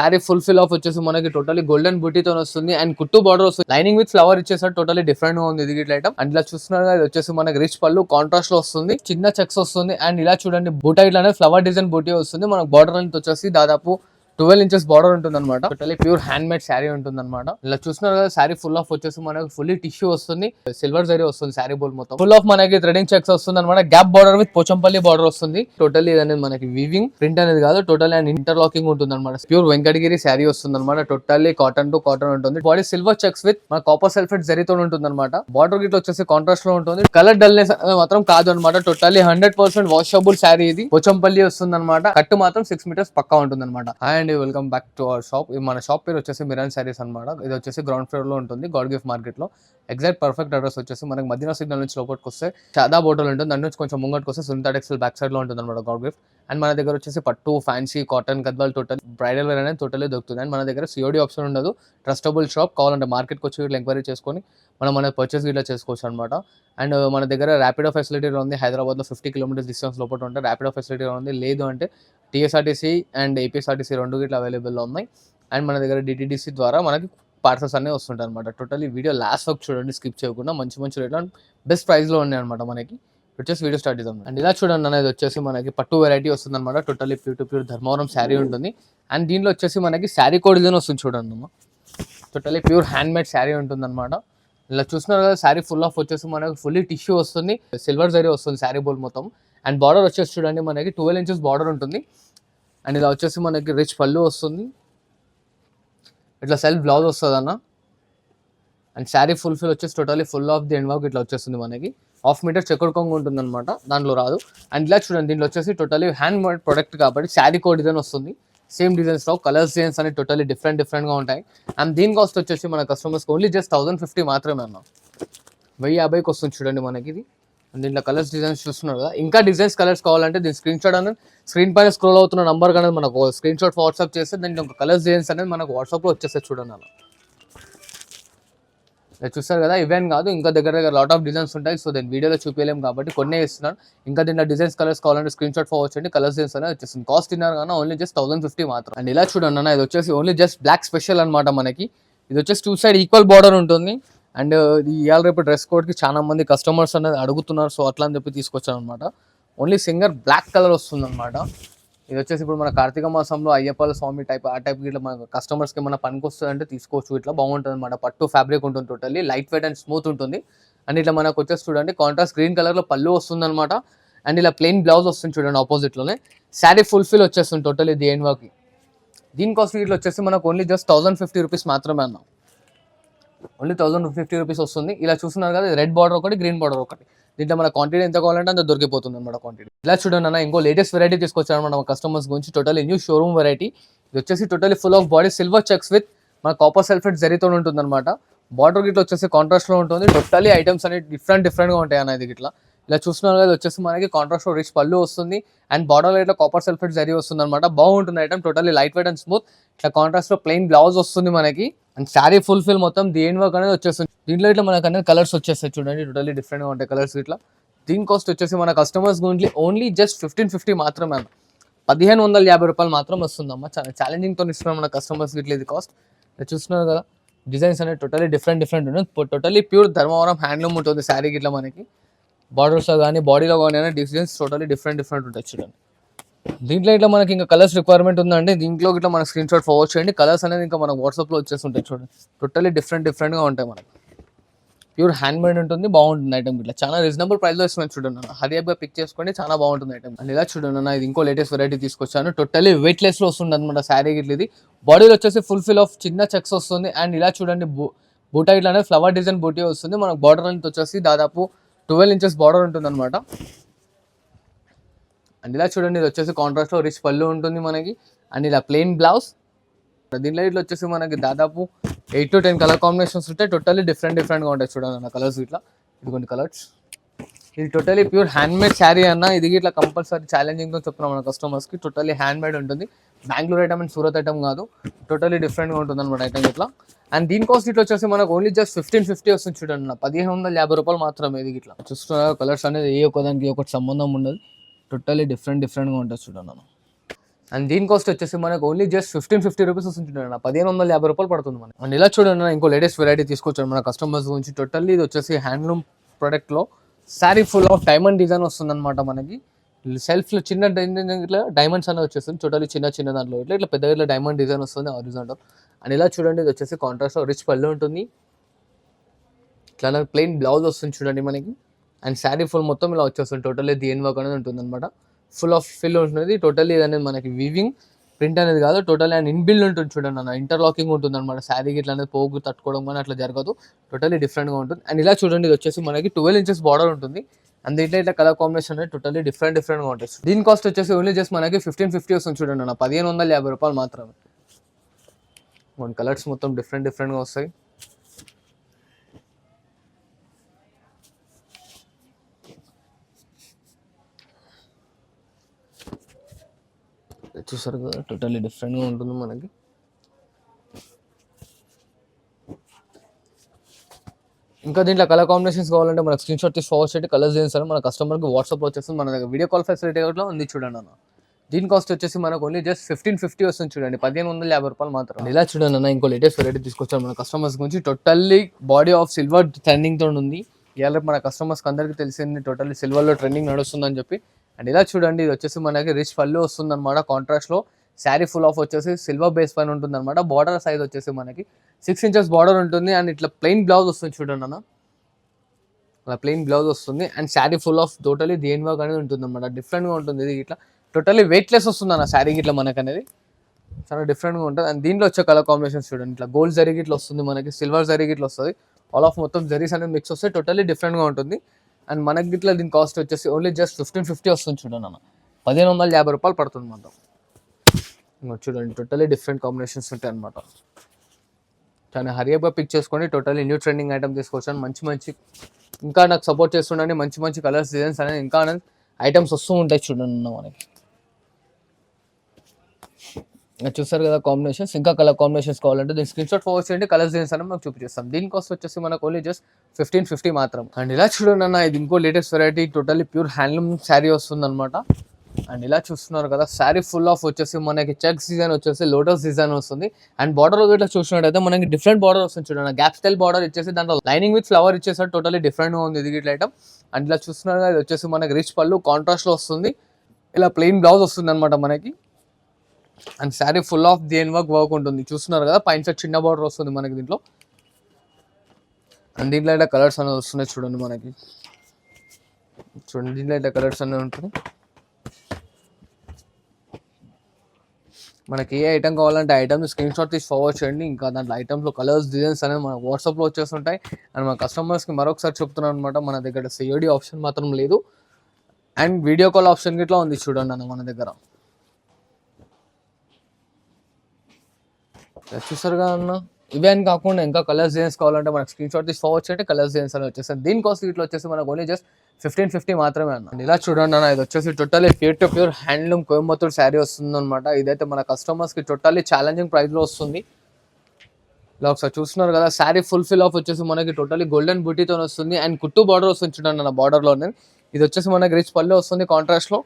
Sorry full fill of వచ్చేసి మనకి totally golden బూటీతో వస్తుంది అండ్ కుట్టు బార్డర్ వస్తుంది. లైనింగ్ విత్ ఫ్లవర్ ఇచ్చేసారు. టోటలీ డిఫరెంట్ గా ఉంది ఇది ఇట్లా ఐటమ్. అండ్ ఇలా చూస్తున్నారు ఇది వచ్చేసి మనకి రిచ్ పళ్ళు కాంట్రాస్ట్ లో వస్తుంది. చిన్న చెక్స్ వస్తుంది అండ్ ఇలా చూడండి బూటా ఇట్లానే ఫ్లవర్ డిజైన్ బూటీ వస్తుంది. మనకు బార్డర్ అనేది వచ్చేసి దాదాపు 12 ఇంచెస్ బార్డర్ ఉంటుంది అనమాట. Totally pure hand made sari ఉంటుంది అనమాట. ఇలా చూస్తున్నారు కదా శారీ ఫుల్ ఆఫ్ వచ్చేసి మనకి ఫుల్లీ టిష్యూ వస్తుంది. సిల్వర్ జరీ వస్తుంది శారీ బోల్ మొత్తం. ఫుల్ ఆఫ్ మనకి థ్రెడింగ్ చెక్స్ వస్తుంది అనమాట. Gap border with Pochampally border వస్తుంది. టోటల్లీ అనేది మనకి వీవింగ్ ప్రింట్ అనేది కాదు, టోటల్ అండ్ ఇంటర్లాకింగ్ ఉంటుంది అనమాట. ప్యూర్ వెంకటగిరి శారీ వస్తుంది అనమాట. టోటల్లీ కాటన్ టు కాటన్ ఉంటుంది. బాడీ సిల్వర్ చెక్స్ విత్ మన కాపర్ సల్ఫేట్ జరీతో ఉంటుంది అనమాట. బార్డర్ గిట్ వచ్చేసి కాంట్రాస్ట్ లో ఉంటుంది. కలర్ డల్నెస్ మాత్రం కాదు అనమాట. టోటల్లీ 100% వాషబుల్ శారీ ఇది. పోచంపల్లి వస్తుంది అనమాట. కట్టు మాత్రం 6 మీటర్స్ పక్కా ఉంటుంది అనమాట. And welcome back to our shop. మన షాప్ పేరు వచ్చేసి మిరాన్ శారీస్ అనమాట. ఇది వచ్చేసి గ్రౌండ్ ఫ్లోర్ లో ఉంటుంది గాడ్ గిఫ్ట్ మార్కెట్ లో. ఎగ్జాక్ట్ పర్ఫెక్ట్ అడ్రస్ వచ్చేసి మనకి మదీనా సిగ్నల్ నుంచి లోపలికి వస్తే చాదా బోటల్ ఉంటుంది. దాని నుంచి కొంచెం ముంగట్కి వస్తే సునీత టెక్స్టైల్ బ్యాక్ సైడ్ లో ఉంటుంది అనమాట గాడ్ గిఫ్ట్. అండ్ మన దగ్గర వచ్చేసి పట్టు, fancy, cotton, Gadwal total bridal wear అనేది టోటల్లీ దొరుకుతుంది. అండ్ మన దగ్గర సిఓడి ఆప్షన్ ఉండదు. Trustable shop. కావాలంటే మార్కెట్కి వచ్చి ఇట్లా ఎంక్వైరీ చేసుకొని మన పర్చేస్ ఇట్లా చేసుకోవచ్చు అనమాట. అండ్ మన దగ్గర ర్యాపిడో ఫెసిలిటీ ఉంది. హైదరాబాద్లో 50 కిలోమీటర్స్ డిస్టెన్స్ లోపల ఉంటే ర్యాపిడో ఫెసిలిటీ ఉంది. లేదు అంటే టీఎస్ఆర్టీసీ అండ్ ఏపీఎస్ఆర్టీసీ రెండు ఇట్లా అవైలబుల్లో ఉన్నాయి. అండ్ మన దగ్గర డిటీడీసీ ద్వారా మనకి పార్సల్స్ అనేవి వస్తుంటాయి అనమాట. టోటల్లీ వీడియో లాస్ట్ వరకు చూడండి, స్కిప్ చేయకుండా. మంచి మంచి రేట్లో బెస్ట్ ప్రైస్లో ఉన్నాయి అనమాట. మనకి వచ్చేసి వీడియో స్టార్ట్ చేద్దాం. అండ్ ఇలా చూడండి అనేది వచ్చేసి మనకి పట్టు వెరైటీ వస్తుంది అనమాట. Totally pure to pure Dharmavaram sari ఉంటుంది. అండ్ దీంట్లో వచ్చేసి మనకి శారీ కోడ్ డిజైన్ వస్తుంది చూడండి అమ్మ. Totally pure hand made sari ఉంటుంది అనమాట. ఇలా చూస్తున్నారు కదా శారీ ఫుల్ ఆఫ్ వచ్చేసి మనకి ఫుల్లీ టిష్యూ వస్తుంది. సిల్వర్ జరీ వస్తుంది శారీ బోల్ మొత్తం. అండ్ బార్డర్ వచ్చేసి చూడండి మనకి 12 ఇంచెస్ బార్డర్ ఉంటుంది. అండ్ ఇలా వచ్చేసి మనకి రిచ్ పళ్ళు వస్తుంది. ఇట్లా సెల్ఫ్ బ్లౌజ్ వస్తుంది అన్న. అండ్ శారీ ఫుల్ ఫిల్ వచ్చేసి totally full of the end work ఇట్లా వచ్చేస్తుంది మనకి. 1/2 మీటర్ చెక్కుడు కొంగు ఉంటుంది అనమాట. దాంట్లో రాదు. అండ్ ఇలా చూడండి దీంట్లో వచ్చేసి టోటలీ హ్యాండ్ మేడ్ ప్రొడక్ట్ కాబట్టి శారీ కోడ్ డిజైన్ వస్తుంది. సేమ్ డిజైన్స్లో కలర్స్ డిజైన్స్ అనేవి టోటలీ డిఫరెంట్గా ఉంటాయి. అండ్ దీని కాస్ట్ వచ్చేసి మన కస్టమర్స్కి ఓన్లీ జస్ట్ 1050 మాత్రమే అన్న. 1050కి వస్తుంది చూడండి మనకి ఇది. అండ్ దీంట్లో కలర్స్ డిజైన్స్ చూస్తున్నారు కదా. ఇంకా డిజైన్స్ కలర్స్ కావాలంటే దీని స్క్రీన్ షాట్ అనేది స్క్రీన్ పైన స్క్రోల్ అవుతున్న నంబర్ అనేది మనకు స్క్రీన్ షాట్ వాట్సాప్ చేస్తే దీంట్లో ఒక కలర్స్ డిజైన్స్ అనేది మనకు వాట్సాప్లో వచ్చేస్తే చూడండి అలా. చూస్తారు కదా ఇవేం కాదు, ఇంకా దగ్గర లాట్ ఆఫ్ డిజైన్స్ ఉంటాయి. సో నేను వీడియోలో చూపించలేము కాబట్టి కొన్నే ఇస్తున్నాను. ఇంకా దీంట్లో డిజైన్స్ కలర్స్ కావాలంటే స్క్రీన్ షాట్ ఫార్వర్డ్ చేయండి. కలర్స్ డిజైన్స్ అనేది వచ్చేసింది. కాస్ట్ తిన్నారు కానీ ఓన్లీ జస్ట్ 1050 మాత్రం. అండ్ ఇలా చూడండి అన్న ఇది వచ్చేసి ఓన్లీ జస్ట్ బ్లాక్ స్పెషల్ అనమాట మనకి. ఇది వచ్చేసి 2 సైడ్ ఈక్వల్ బార్డర్ ఉంటుంది. అండ్ ఇవాళ రేపు డ్రెస్ కోడ్కి చాలా మంది కస్టమర్స్ అనేది అడుగుతున్నారు. సో అట్లా అని చెప్పి తీసుకొచ్చాను అనమాట. ఓన్లీ సింగర్ బ్లాక్ కలర్ వస్తుంది అనమాట. ఇది వచ్చేసి ఇప్పుడు మన కార్తీక మాసంలో అయ్యప్పల స్వామి టైప్ ఆ టైప్ ఇట్లా మన కస్టమర్స్కి ఏమైనా పనికి వస్తుంది అంటే తీసుకోవచ్చు. ఇట్లా బాగుంటుంది అనమాట. పట్టు ఫ్యాబ్రిక్ ఉంటుంది. Totally light weight and smooth ఉంటుంది. అండ్ ఇట్లా మనకు వచ్చేసి చూడండి కాంట్రాస్ట్ గ్రీన్ కలర్లో పళ్ళు వస్తుంది అనమాట. అండ్ ఇలా ప్లెయిన్ బ్లౌజ్ వస్తుంది చూడండి ఆపోజిట్లోనే. శారీ ఫుల్ ఫిల్ వచ్చేస్తుంది టోటల్లీ ది ఎండ్ వర్క్. దీని కాస్ట్ ఇట్లా వచ్చేసి మనకు ఓన్లీ జస్ట్ 1050 రూపీస్ మాత్రమే అన్నాం. ఓన్లీ 1050 రూపీస్ వస్తుంది. ఇలా చూస్తున్నారు కదా రెడ్ బార్డర్ ఒకటి, గ్రీన్ బార్డర్ ఒకటి. దీంట్లో మన క్వాంటిటీ ఎంత కావాలంటే అంత దొరికిపోతుంది అనమాట క్వాంటిటీ. ఇలా చూడండి అన్న ఇంకో లేటెస్ట్ వెరైటీ తీసుకొచ్చారు అనమాట మన కస్టమర్స్ గురించి. Totally new showroom variety. ఇది వచ్చేసి totally full of body silver checks with మన కాపర్ సల్ఫేట్ జరీతో ఉంటుంది అనమాట. బార్డర్ గిట్లా వచ్చేసి కాంట్రాస్ట్ లో ఉంటుంది. టోటల్లీ ఐటమ్స్ అనేవి డిఫరెంట్గా ఉంటాయి అన్న ఇది ఇట్లా. ఇలా చూస్తున్నారు కదా వచ్చేసి మనకి కాంట్రాస్ట్ రిచ్ పళ్ళు వస్తుంది. అండ్ బార్డర్ ఇట్లా కాపర్ సల్ఫేట్ జరీ వస్తుంది అనమాట. బాగుంటుంది item. Totally light weight and smooth. ఇట్లా కాంట్రాస్ట్ లో ప్లెయిన్ బ్లౌజ్ వస్తుంది మనకి. అండ్ శారీ ఫుల్ ఫిల్ మొత్తం దేని వర్క్ అనేది వచ్చేస్తుంది. దీంట్లో ఇట్లా మనకు అనేది కలర్స్ వచ్చేస్తాయి చూడండి. టోటల్లీ డిఫరెంట్గా ఉంటాయి కలర్స్ ఇట్లా. దీని కాస్ట్ వచ్చేసి మన కస్టమర్స్ గురించి ఓన్లీ జస్ట్ 1550 మాత్రమే అన్న. 1550 రూపాయలు మాత్రం వస్తుందమ్మా. చాలా ఛాలెంజింగ్తో ఇస్తున్నాం మన కస్టమర్స్కి ఇట్లా ఇది కాస్ట్. చూస్తున్నారు కదా డిజైన్స్ అనేది టోటల్లీ డిఫరెంట్ ఉంటుంది. టోటల్లీ ప్యూర్ ధర్మవరం హ్యాండ్లూమ్ ఉంటుంది శారీకి. ఇట్లా మనకి బార్డర్స్లో కానీ బాడీలో కానీ డిజైన్స్ టోటల్లీ డిఫరెంట్ ఉంటాయి చూడండి. దీంట్లో ఇట్లా మనకి ఇంకా కలర్స్ రిక్వైర్మెంట్ ఉందండి. దీంట్లో ఇట్లా మన స్క్రీన్ షాట్ ఫార్వర్డ్ చేయండి. కలర్స్ అనేది ఇంకా మనకు వాట్సాప్లో వచ్చేస్తుంటాయి చూడండి. టోటల్లీ డిఫరెంట్గా ఉంటాయి మనకి. ప్యూర్ హ్యాండ్ మేడ్ ఉంటుంది. బాగుంటుంది ఐటమ్ ఇట్లా. చాలా రీజనబుల్ ప్రైస్లో ఇస్తున్నాను చూడండి అన్న. హరియప్గా పిక్ చేసుకోండి. చాలా బాగుంటుంది ఐటమ్. అండ్ ఇలా చూడండి అన్న ఇది ఇంకో లేటెస్ట్ వెరైటీ తీసుకొచ్చాను. టోటల్లీ వెయిట్లెస్లో వస్తుంది అనమాట శారీ ఇట్లా. ఇది బాడీలో వచ్చేసి ఫుల్ ఫిల్ ఆఫ్ చిన్న చెక్స్ వస్తుంది. అండ్ ఇలా చూడండి బూటా ఇట్లా అనేది ఫ్లవర్ డిజైన్ బూటీ వస్తుంది. మనకు బార్డర్ అనేది వచ్చేసి దాదాపు 12 ఇంచెస్ బార్డర్ ఉంటుంది అనమాట. అండ్ ఇలా చూడండి ఇది వచ్చేసి కాంట్రాస్ట్లో రిచ్ పళ్ళు ఉంటుంది మనకి. అండ్ ఇలా ప్లెయిన్ బ్లౌజ్. దీంట్లో ఇట్లా వచ్చేసి మనకి దాదాపు 8 to 10 కలర్ కాంబినేషన్స్ ఉంటాయి. టోటల్లీ డిఫరెంట్గా ఉంటాయి చూడండి అన్న కలర్స్ ఇట్లా. ఇదిగోండి కలర్స్. ఇది totally pure hand made sari అన్న. ఇది ఇట్లా కంపల్సరీ ఛాలెంజింగ్తో చెప్తున్నాం మన కస్టమర్స్కి. టోటల్లీ హ్యాండ్ మేడ్ ఉంటుంది. Bengaluru item and Surat item కాదు. టోటల్లీ డిఫరెంట్గా ఉంటుంది అనమాట ఐటమ్ ఇట్లా. అండ్ దీని కాస్ట్ ఇట్లా వచ్చేసి మనకు ఓన్లీ జస్ట్ 1550 వస్తుంది చూడండి అన్న. 1550 రూపాయలు మాత్రమే ఇది ఇట్లా. చూస్తున్నారు కలర్స్ అనేది ఏ ఒకదానికి ఒకటి సంబంధం ఉండదు. టోటల్లీ డిఫరెంట్గా ఉంటుంది చూడండి అన్న. అండ్ దీని కాస్ట్ వచ్చేసి మనకు ఓన్లీ జస్ట్ 1550 రూపీస్ వస్తుంది చూడండి, 1550 రూపాయలు పడుతుంది మనకి. అండ్ ఇలా చూడండి ఇంకో లేటెస్ట్ వెరైటీ తీసుకొచ్చాను మన కస్టమర్స్ గురించి. టోటల్లీ ఇది వచ్చేసి హ్యాండ్లూమ్ ప్రొడక్ట్ లో sari full of diamond design వస్తుంది అనమాట మనకి. సెల్ఫ్ లో చిన్న ఇట్లా డైమండ్స్ అనేది వచ్చేస్తుంది టోటల్లీ చిన్న దాంట్లో ఇట్లా పెద్ద ఇట్లా డైమండ్ డిజైన్ వస్తుంది హారిజాంటల్. అండ్ ఇలా చూడండి ఇది వచ్చేసి కాంట్రాస్ట్ రిచ్ పళ్ళు ఉంటుంది, ఇట్లా ప్లెయిన్ బ్లౌజ్ వస్తుంది చూడండి మనకి. అండ్ శారీ ఫుల్ మొత్తం ఇలా వచ్చేస్తుంది టోటల్లీ దీని వర్క్ అనేది ఉంటుంది అనమాట. ఫుల్ ఆఫ్ ఫిల్ ఉంటుంది టోటల్లీ. ఇది అనేది మనకి వీవింగ్ ప్రింట్ అనేది కాదు టోటల్లీ. అండ్ ఇన్బిల్డ్ ఉంటుంది చూడండి అన్న, ఇంటర్లాకింగ్ ఉంటుంది అనమాట. శారీకి ఇట్లా అనేది పోగు తట్టుకోవడం కానీ అట్లా జరగదు, టోటల్లీ డిఫరెంట్గా ఉంటుంది. అండ్ ఇలా చూడండి ఇది వచ్చేసి మనకి 12 ఇంచెస్ బార్డర్ ఉంటుంది. అండ్ ఇట్లా కలర్ కాంబినేషన్ అనేది టోటల్లీ డిఫరెంట్గా ఉంటుంది. దీని కాస్ట్ వచ్చేసి ఓన్లీ జస్ట్ మనకి 1550 వస్తుంది చూడండి అన్న, 1550 రూపాయలు మాత్రమే. మన కలర్స్ మొత్తం డిఫరెంట్గా వస్తాయి. చూసారు కదా టోటల్లీ డిఫరెంట్గా ఉంటుంది మనకి. ఇంకా దీంట్లో కలర్ కాంబినేషన్స్ కావాలంటే మనకు స్క్రీన్ షాట్ తీసి ఫార్వర్డ్ చేయండి, కలర్స్ చేస్తారు మన కస్టమర్కి వాట్సాప్లో వచ్చేస్తుంది. మన దగ్గర వీడియో కాల్ ఫెసిలిటీ కూడా ఉంది చూడండి అన్న. దీని కాస్ట్ వచ్చేసి మనకు ఓన్లీ జస్ట్ 1550 వస్తుంది చూడండి, 1550 రూపాయలు మాత్రం. ఇలా చూడండి అన్న ఇంకో లేటెస్ట్ వెరైటీ తీసుకొచ్చారు మన కస్టమర్స్ గురించి. Totally body of silver trending తో ఉంది. ఇవాళ మన కస్టమర్స్కి అందరికీ తెలిసింది టోటల్లీ సిల్వర్లో ట్రెండింగ్ నడుస్తుందని చెప్పి. అండ్ ఇలా చూడండి ఇది వచ్చేసి మనకి రిచ్ పళ్ళు వస్తుంది అనమాట కాంట్రాస్ట్ లో. శారీ ఫుల్ ఆఫ్ వచ్చేసి సిల్వర్ బేస్ పైన ఉంటుంది అనమాట. బార్డర్ సైజ్ వచ్చేసి మనకి 6 ఇంచెస్ బార్డర్ ఉంటుంది. అండ్ ఇట్లా ప్లెయిన్ బ్లౌజ్ వస్తుంది చూడండి అన్న, అలా ప్లెయిన్ బ్లౌజ్ వస్తుంది. And sari full of totally దేని వర్క్ అనేది ఉంటుంది అనమాట. డిఫరెంట్గా ఉంటుంది ఇది ఇట్లా టోటలీ వెయిట్లెస్ వస్తుంది అన్న శారీకి ఇట్లా మనకు అనేది చాలా డిఫరెంట్గా ఉంటుంది. అండ్ దీంట్లో వచ్చే కలర్ కాంబినేషన్స్ చూడండి, ఇట్లా గోల్డ్ జరీకి ఇట్లా వస్తుంది మనకి, సిల్వర్ జరీకి ఇట్లా వస్తుంది. ఆల్ ఆఫ్ మొత్తం జరీస్ అనేది మిక్స్ వస్తే టోటలీ డిఫరెంట్గా ఉంటుంది. అండ్ మనకి ఇట్లా దీని కాస్ట్ వచ్చేసి ఓన్లీ జస్ట్ 1550 వస్తుంది చూడండి అన్న, 1550 రూపాయలు పడుతుంది మొత్తం. చూడండి టోటలీ డిఫరెంట్ కాంబినేషన్స్ ఉంటాయి అనమాట. చాలా హరియప్గా పిక్ చేసుకోండి, టోటలీ న్యూ ట్రెండింగ్ ఐటమ్ తీసుకొచ్చాను. మంచి ఇంకా నాకు సపోర్ట్ చేస్తుండండి, మంచి కలర్స్ డిజైన్స్ అనేది ఇంకా ఐటమ్స్ వస్తూ ఉంటాయి చూడండి మనకి. చూసారు కదా కాంబినేషన్స్, ఇంకా కలర్ కాంబినేషన్స్ కావాలంటే దీని స్క్రీన్ షాట్ ఫార్వర్డ్ చేయండి, కలర్స్ డిజైన్స్ అనేది మనకు చూపించేస్తాం. దీని కాస్ట్ వచ్చేసి మనకు ఓన్లీ జస్ట్ 1550 మాత్రం. అండ్ ఇలా చూడండి అన్న ఇది ఇంకో latest variety, totally pure handloom sari వస్తుంది అనమాట. అండ్ ఇలా చూస్తున్నారు కదా శారీ ఫుల్ ఆఫ్ వచ్చేసి మనకి చెక్స్ డిజైన్ వచ్చేసి లోటస్ డిజైన్ వస్తుంది. అండ్ బార్డర్ ఇట్లా చూసినట్టయితే మనకి డిఫరెంట్ బార్డర్ వస్తుంది చూడండి, గ్యాప్ స్టైల్ బార్డర్ ఇచ్చేసి దాంట్లో లైనింగ్ విత్ ఫ్లవర్ ఇచ్చేసారు, టోటలీ డిఫరెంట్గా ఉంది ఇది ఇట్లా ఐటమ్. అండ్ ఇలా చూస్తున్నారు కదా ఇది వచ్చేసి మనకి రిచ్ పళ్ళు కాంట్రాస్ట్ లో వస్తుంది, ఇలా ప్లెయిన్ బ్లౌజ్ వస్తుంది అనమాట మనకి. And sari full of then work ఉంటుంది చూస్తున్నారు కదా, పైన సైడ్ చిన్న బార్డర్ వస్తుంది మనకి దీంట్లో. అండ్ దీంట్లో అయితే కలర్స్ అనేది వస్తున్నాయి చూడండి మనకి, చూడండి దీంట్లో అయితే కలర్స్ అనేవి ఉంటుంది. మనకి ఏ ఐటమ్ కావాలంటే ఐటమ్ స్క్రీన్ షాట్ తీసి ఫార్వర్డ్ చేయండి. ఇంకా దాంట్లో ఐటమ్స్లో కలర్స్ డిజైన్స్ అనేవి మన వాట్సాప్లో వచ్చేస్తుంటాయి. అండ్ మన కస్టమర్స్కి మరొకసారి చెప్తున్నాను అనమాట, మన దగ్గర సిఓడి ఆప్షన్ మాత్రం లేదు. అండ్ వీడియో కాల్ ఆప్షన్ ఇట్లా ఉంది చూడండి అన్న మన దగ్గర. చూసారుగా అన్న, ఇవే అని కాకుండా ఇంకా కలర్స్ డిజైన్స్ కావాలంటే మనకి స్క్రీన్ షాట్ తీసి ఫార్వర్డ్ చేయండి, కలర్స్ డిజైన్స్ అనేవి వచ్చేస్తాయి. దీని కాస్ట్ ఇట్లా వచ్చేసి మనకు ఓన్లీ జస్ట్ 1550 మాత్రమే అన్న. ఇలా చూడండి అన్న ఇది వచ్చేసి totally pure handloom Coimbatore sari వస్తుంది అనమాట. ఇదైతే మన కస్టమర్స్కి టోటలీ ఛాలెంజింగ్ ప్రైస్లో వస్తుంది. ఇలా ఒకసారి చూస్తున్నారు కదా శారీ ఫుల్ ఆఫ్ వచ్చేసి మనకి టోటలీ గోల్డెన్ బూటీతో వస్తుంది. అండ్ కుట్టు బార్డర్ వస్తుంది చూడండి అన్న, బార్డర్లోనే ఇది వచ్చేసి మనకి రిచ్ పళ్ళు వస్తుంది కాంట్రాస్ట్లో.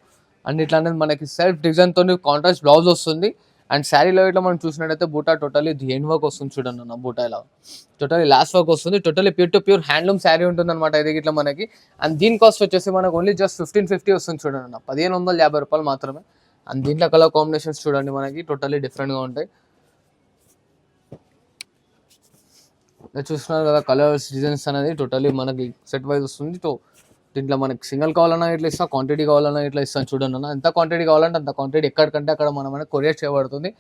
అండ్ ఇట్లా అనేది మనకి సెల్ఫ్ డిజైన్తో కాంట్రాస్ట్ బ్లౌజ్ వస్తుంది. అండ్ శారీలో ఇట్లా మనం చూసినట్టయితే బూటా టోటలీ దేన్ వర్క్ వస్తుంది చూడండి అన్న, బూటా ఇలా టోటలీ లాస్ట్ వర్క్ వస్తుంది. టోటలీ ప్యూర్ హ్యాండ్లూమ్ శారీ ఉంటుంది అనమాట ఇది ఇట్లా మనకి. అండ్ దీని కాస్ట్ వచ్చేసి మనకు ఓన్లీ జస్ట్ 1550 వస్తుంది చూడండి అన్న, 1550 రూపాయలు మాత్రమే. అండ్ దీంట్లో కలర్ కాంబినేషన్స్ చూడండి మనకి టోటలీ డిఫరెంట్గా ఉంటాయి. చూస్తున్నారు కదా కలర్స్ డిజైన్స్ అనేది టోటలీ మనకి సెట్ వైజ్ వస్తుంది. దీంట్లో మనకి సింగిల్ కావాలన్నా ఇట్లా ఇస్తాం, క్వాంటిటీ కావాలన్నా ఇట్లా ఇస్తాం చూడండి అన్న. ఎంత క్వాంటిటీ కావాలంటే అంత క్వాంటిటీ ఎక్కడికంటే అక్కడ మనం కొరియర్ చేయబడుతుంది.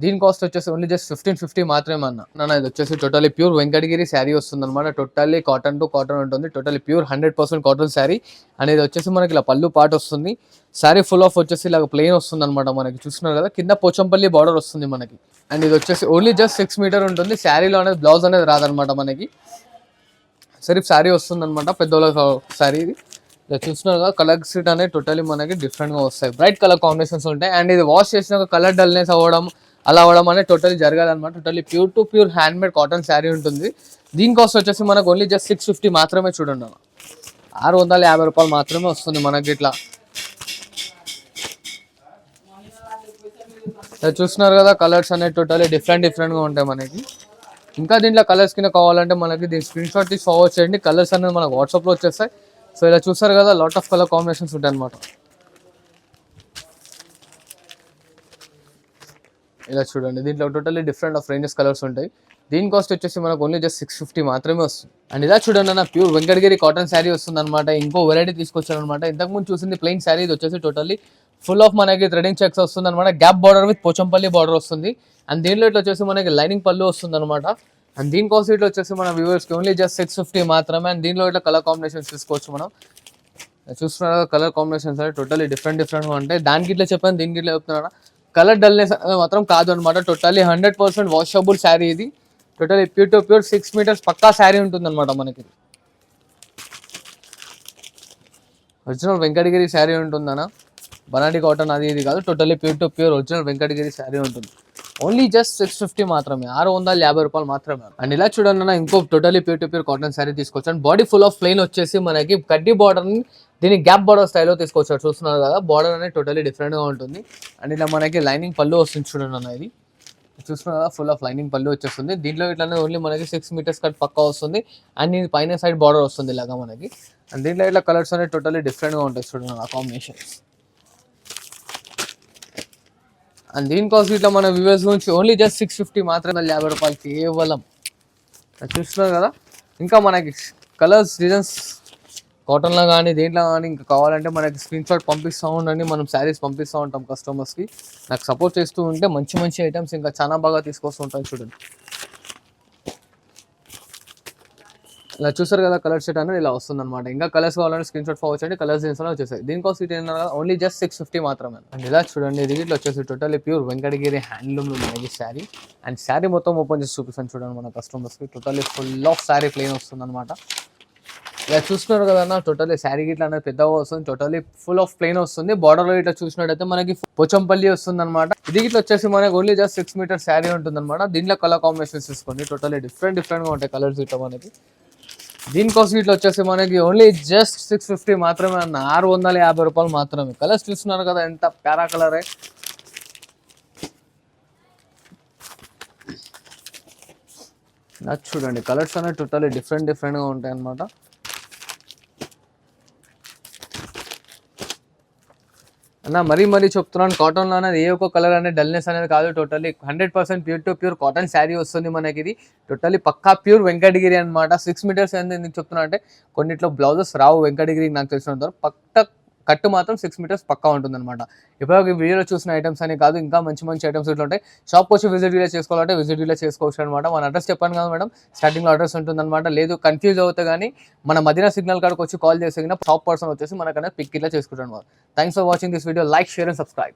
దీని కాస్ట్ వచ్చేసి ఓన్లీ జస్ట్ 1550 మాత్రమే అన్న. ఇది వచ్చేసి టోటలీ ప్యూర్ వెంకటగిరి శారీ వస్తుంది అనమాట. టోటల్లీ కాటన్ టు కాటన్ ఉంటుంది, టోటలీ ప్యూర్ 100% కాటన్ శారీ అనేది వచ్చేసి మనకి ఇలా పళ్ళు పాటు వస్తుంది. శారీ ఫుల్ ఆఫ్ వచ్చేసి ఇలా ప్లెయిన్ వస్తుంది అనమాట మనకి. చూస్తున్నారు కదా కింద పోచంపల్లి బార్డర్ వస్తుంది మనకి. అండ్ ఇది వచ్చేసి ఓన్లీ జస్ట్ 6 మీటర్ ఉంటుంది. శారీలో అనేది బ్లౌజ్ అనేది రాదనమాట మనకి, సిర్ఫ్ శారీ వస్తుంది అనమాట, పెద్దోళ్ళ శారీ ఇది. చూస్తున్నారు కదా కలర్ సీట్ అనేది టోటలీ మనకి డిఫరెంట్గా వస్తాయి, బ్రైట్ కలర్ కాంబినేషన్స్ ఉంటాయి. అండ్ ఇది వాష్ చేసిన కలర్ డల్నెస్ అవ్వడం అలా అవ్వడం అనేది టోటలీ జరగాలన్నమాట. Totally pure handmade cotton sari ఉంటుంది. దీని కాస్ట్ వచ్చేసి మనకు ఓన్లీ జస్ట్ 650 మాత్రమే చూడండి అన్న, 650 రూపాయలు మాత్రమే వస్తుంది మనకి. ఇట్లా చూస్తున్నారు కదా కలర్స్ అనేవి టోటలీ డిఫరెంట్ గా ఉంటాయి మనకి. ఇంకా దీంట్లో కలర్స్ కింద కావాలంటే మనకి దీని స్క్రీన్ షాట్ తీసి ఫార్వర్డ్ చేయండి. కలర్స్ అనేది మనకు వాట్సాప్లో వచ్చేస్తాయి. సో ఇలా చూస్తారు కదా లాట్ ఆఫ్ కలర్ కాంబినేషన్స్ ఉంటాయి అనమాట. ఇలా చూడండి దీంట్లో totally different of ranges colours ఉంటాయి. దీని కాస్ట్ వచ్చేసి మనకు ఓన్లీ జస్ట్ 650 మాత్రమే వస్తుంది. అండ్ ఇలా చూడండి అన్న ప్యూర్ వెంకటగిరి కాటన్ శారీ వస్తుంది అనమాట. ఇంకో వెరైటీ తీసుకొచ్చారు అనమాట. ఇంతకుముందు చూసింది ప్లెయిన్ శారీ, ఇది వచ్చేసి టోటల్లీ ఫుల్ ఆఫ్ మనకి థ్రెడింగ్ చెక్స్ వస్తుంది అనమాట. Gap border with Pochampally border వస్తుంది. అండ్ దీంట్లో ఇట్లా వచ్చేసి మనకి లైనింగ్ పళ్ళు వస్తుంది అనమాట. అండ్ దీని కాస్ట్ ఇట్లా వచ్చేసి మన వ్యూవర్స్కి ఓన్లీ జస్ట్ 650 మాత్రమే. అండ్ దీంట్లో ఇట్లా కలర్ కాంబినేషన్స్ తీసుకోవచ్చు మనం. చూస్తున్నారు కలర్ కాంబినేషన్స్ అంటే టోటల్లీ డిఫరెంట్గా ఉంటాయి. దానికి ఇట్లా చెప్పాను, దీనికి ఇట్లా చెప్తున్నారా. కలర్ డల్నెస్ మాత్రం కాదు అనమాట. టోటల్లీ 100% వాషబుల్ శారీ ఇది. Totally pure to pure 6 meters పక్కా శారీ ఉంటుంది అనమాట మనకి. ఒరిజినల్ వెంకటగిరి శారీ ఉంటుందన్న, బనాటి కాటన్ అది ఇది కాదు. Totally pure to pure original Venkatagiri sari ఉంటుంది. ఓన్లీ జస్ట్ 650 మాత్రమే, 650 రూపాయలు మాత్రమే. అండ్ ఇలా చూడండి అన్న ఇంకో totally pure to pure cotton sari తీసుకొచ్చాను. బాడీ ఫుల్ ఆఫ్ ప్లెయిన్ వచ్చేసి మనకి కడ్డీ బార్డర్ని దీన్ని గ్యాప్ బార్డర్ స్టైల్లో తీసుకొచ్చారు. చూస్తున్నారు కదా బార్డర్ అనేది టోటల్లీ డిఫరెంట్గా ఉంటుంది. అండ్ ఇలా మనకి లైనింగ్ పళ్ళు వస్తుంది చూడండి అన్న. ఇది చూస్తున్నారు కదా ఫుల్ ఆఫ్ లైనింగ్ పళ్ళు వచ్చేస్తుంది. దీంట్లో ఇట్లానే ఓన్లీ మనకి 6 మీటర్స్ కట్ పక్కా వస్తుంది. అండ్ ఇది పైన సైడ్ బార్డర్ వస్తుంది ఇలాగా మనకి. అండ్ దీంట్లో ఇట్లా కలర్స్ అనేవి టోటల్లీ డిఫరెంట్గా ఉంటాయి చూడండి ఆ కాంబినేషన్స్. అండ్ దీని కాస్ట్ ఇట్లా మన వ్యూవర్స్ గురించి ఓన్లీ జస్ట్ 650 మాత్రమే, 50 రూపాయలు కేవలం. చూస్తున్నారు కదా ఇంకా మనకి కలర్స్ డిజైన్స్ కాటన్లో కానీ దేంట్లో కానీ ఇంకా కావాలంటే మనకి స్క్రీన్ షాట్ పంపిస్తూ ఉండండి. మనం శారీస్ పంపిస్తూ ఉంటాం కస్టమర్స్కి. నాకు సపోర్ట్ చేస్తూ ఉంటే మంచి మంచి ఐటమ్స్ ఇంకా చాలా బాగా తీసుకొస్తూ ఉంటాను చూడండి. ఇలా చూసారు కదా కలర్ సెట్ అనేది ఇలా వస్తుంది అనమాట. ఇంకా కలర్స్ కావాలంటే స్క్రీన్ షాట్ ఫార్వర్డ్ చేయండి. కలర్స్ దీనిలో వచ్చేసాయి. దీని కాస్ట్ ఇది ఏంటన్నా ఓన్లీ జస్ట్ 650 మాత్రమే. అండ్ ఇలా చూడండి ఇది ఇట్లా వచ్చేసి టోటల్లీ ప్యూర్ వెంకటగిరి హ్యాండ్లూమ్ మనకి శారీ. అండ్ శారీ మొత్తం ఓపెన్ చేసి చూపిస్తాను చూడండి మన కస్టమర్స్కి. Totally full of sari plain వస్తుంది అనమాట. ఇలా చూస్తున్నారు కదన్నా టోటల్లీ శారీ గిట్లా అనేది పెద్దగా వస్తుంది. టోటల్లీ ఫుల్ ఆఫ్ ప్లెయిన్ వస్తుంది. బార్డర్లో ఇట్లా చూసినట్టయితే మనకి పోచంపల్లి వస్తుంది అనమాట. ఇది ఇట్లా వచ్చేసి మనకి ఓన్లీ జస్ట్ 6 మీటర్ శారీ ఉంటుంది అనమాట. దీంట్లో కలర్ కాంబినేషన్స్ తీసుకోండి. టోటల్లీ డిఫరెంట్గా ఉంటాయి కలర్స్ ఇట్లా మనకి. దీని కాస్ట్ ఇట్లా వచ్చేసి మనకి ఓన్లీ జస్ట్ 650 మాత్రమే అన్న, 650 రూపాయలు మాత్రమే. కలర్స్ చూస్తున్నారు కదా ఎంత ప్యారా కలరే. చూడండి కలర్స్ అనేవి టోటల్లీ డిఫరెంట్గా ఉంటాయి అనమాట. అన్న మరీ చెప్తున్నాను కాటన్లో అనేది ఏ ఒక్క కలర్ అనేది డల్నెస్ అనేది కాదు. Totally 100% pure to pure cotton sari వస్తుంది మనకి. ఇది టోటల్లీ పక్కా ప్యూర్ వెంకటగిరి అనమాట. 6 మీటర్స్ ఎందుకు చెప్తున్నా అంటే కొన్నిట్లో బ్లౌజెస్ రావు వెంకటగిరి నాకు తెలిసినంత పక్క కట్టు మాత్రం 6 మీటర్స్ పక్కా ఉంటుంది అనమాట. ఇప్పుడు వీడియోలో చూసిన ఐటమ్స్ అని కాదు, ఇంకా మంచి ఐటమ్స్ ఇట్లా ఉంటాయి. షాప్కి వచ్చి విజిట్ ఇలా చేసుకోవాలంటే విజిట్ ఇలా చేసుకోవచ్చు అనమాట. మన అడ్రస్ చెప్పాను కదా మేడం, స్టార్టింగ్లో అడ్రస్ ఉంటుంది అనమాట. లేదు కన్ఫ్యూజ్ అవుతే కానీ మన మదీనా సిగ్నల్ కాడికి వచ్చి కాల్ చేసి షాప్ పర్సన్ వచ్చేసి మనకన్నా పిక్ ఇలా చేసుకుంటాను అనమాట. Thanks for watching this video. Like, share and subscribe.